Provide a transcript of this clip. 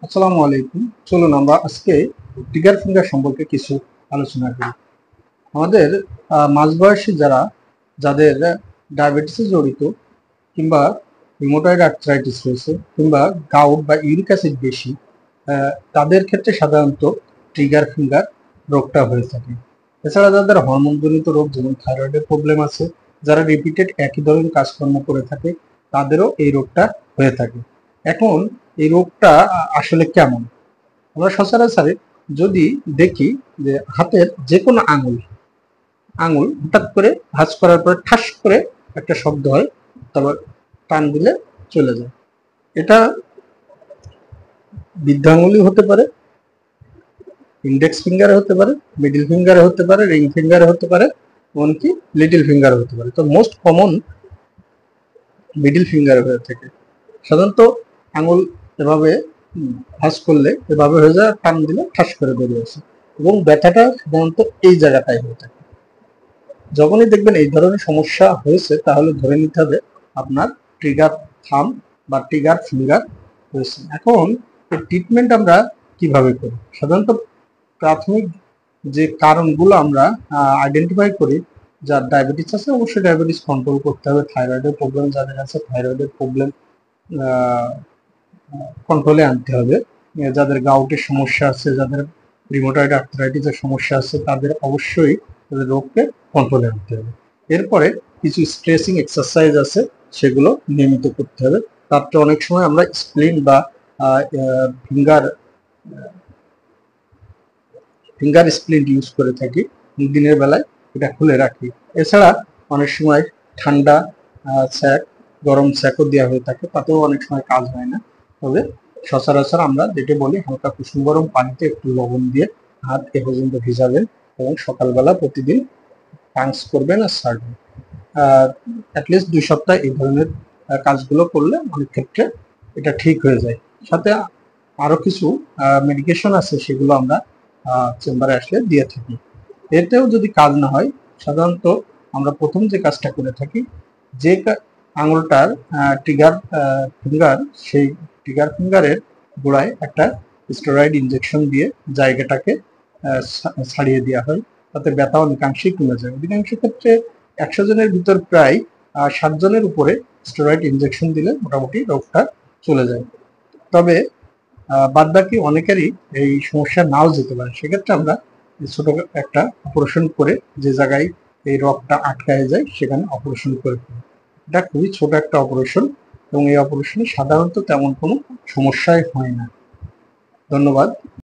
আসসালামু আলাইকুম। চলুন আমরা আজকে ট্রিগার ফিঙ্গার সম্পর্কে কিছু আলোচনা করি। আমাদের মাঝবয়সী যাদের ডায়াবেটিসে জড়িত, কিংবা রিউমাটয়েড আর্থ্রাইটিস রয়েছে, কিংবা গাউট বা ইউরিক অ্যাসিড বেশি, তাদের ক্ষেত্রে সাধারণত ট্রিগার ফিঙ্গার রোগটা হয়ে থাকে। এছাড়া যাদের হরমোনজনিত রোগ, যেমন থাইরয়েডের প্রবলেম আছে, যারা রিপিটেড একই ধরনের কাজকর্ম করে থাকে, তাদেরও এই রোগটা হয়ে থাকে। এখন এই রোগটা আসলে কেমন? আমরা সচরাচর যদি দেখি যে হাতের যে কোনো আঙুল আঙুল হঠাৎ করে ভাঁজ করার পরে ঠাস করে একটা শব্দ হয়, তারপর টান দিলে চলে যায়। এটা বৃদ্ধাঙ্গুলি হতে পারে, ইন্ডেক্স ফিঙ্গারে হতে পারে, মিডল ফিঙ্গারে হতে পারে, রিং ফিঙ্গারে হতে পারে, এমনকি লিটল ফিঙ্গারে হতে পারে। তো মোস্ট কমন মিডল ফিঙ্গারে হয়ে থাকে। সাধারণত আঙুল এভাবে ভাঁজ করলে এভাবে হয়ে যায়, টান দিলে ঠাস করে বেরিয়ে আসে, এবং ব্যথাটা সাধারণত এই জায়গাটায় হয়ে থাকে। যখনই দেখবেন এই ধরনের সমস্যা হয়েছে, তাহলে ধরে নিতে হবে আপনার ট্রিগার থাম্ব বা ট্রিগার ফিঙ্গার হয়েছে। এখন এর ট্রিটমেন্ট আমরা কিভাবে করি? সাধারণত প্রাথমিক যে কারণগুলো আমরা আইডেন্টিফাই করি, যার ডায়াবেটিস আছে অবশ্যই ডায়াবেটিস কন্ট্রোল করতে হবে। থাইরয়েডের প্রবলেম যাদের আছে, থাইরয়েডের প্রবলেম কন্ট্রোলে আনতে হবে। যাদের গাউটের সমস্যা আছে, যাদের রিউমাটয়েড আর্থ্রাইটিসের সমস্যা আছে, তাদের অবশ্যই তাদের রোগকে কন্ট্রোলে আনতে হবে। এরপরে কিছু স্ট্রেচিং এক্সারসাইজ আছে, সেগুলো নিয়মিত করতে হবে। তারপরে অনেক সময় আমরা স্প্লিন বা ফিঙ্গার ফিঙ্গার স্প্লিন্ট ইউজ করে থাকি, দিনের বেলায় এটা খুলে রাখি। এছাড়া অনেক সময় ঠান্ডা স্যাক, গরম স্যাকও দেওয়া হয়ে থাকে, তাতেও অনেক সময় কাজ হয় না। তবে সচরাচর আমরা যেটা বলি, হালকা কুসুম গরম পানিতে একটু লবণ দিয়ে হাত এ পর্যন্ত ভিজাবেন, এবং সকালবেলা প্রতিদিন পাঞ্চ করবেন আর ছাড়বেন। অ্যাটলিস্ট 2 সপ্তাহ এই ধরনের কাজগুলো করলে অনেক ক্ষেত্রে এটা ঠিক হয়ে যায়। সাথে আরো কিছু মেডিকেশন আছে, সেগুলো আমরা চেম্বারে আসলে দিয়ে থাকি। এতেও যদি কাজ না হয়, সাধারণত আমরা প্রথম যে কাজটা করে থাকি, যে আঙুলটার ট্রিগার ফিঙ্গার, সেই ট্রিগার ফিঙ্গারের গোড়ায় একটা স্টেরয়েড ইনজেকশন দিয়ে জায়গাটাকে ছাড়িয়ে দেওয়া হয়, তাতে ব্যথা অনেকাংশেই কমে যায়। অধিকাংশ ক্ষেত্রে 100 জনের ভিতর প্রায় 60 জনের উপরে স্টেরয়েড ইনজেকশন দিলে মোটামুটি রোগটা চলে যায়। তবে বাদবাকি অনেকেরই এই সমস্যা নাও যেতে পারে। সেক্ষেত্রে আমরা ছোট একটা অপারেশন করে, যে জায়গায় এই রগটা আটকায় যায় সেখানে অপারেশন করে ফেলি। এটা খুবই ছোট একটা অপারেশন, এবং এই অপারেশনে সাধারণত তেমন কোনো সমস্যাই হয় না। ধন্যবাদ।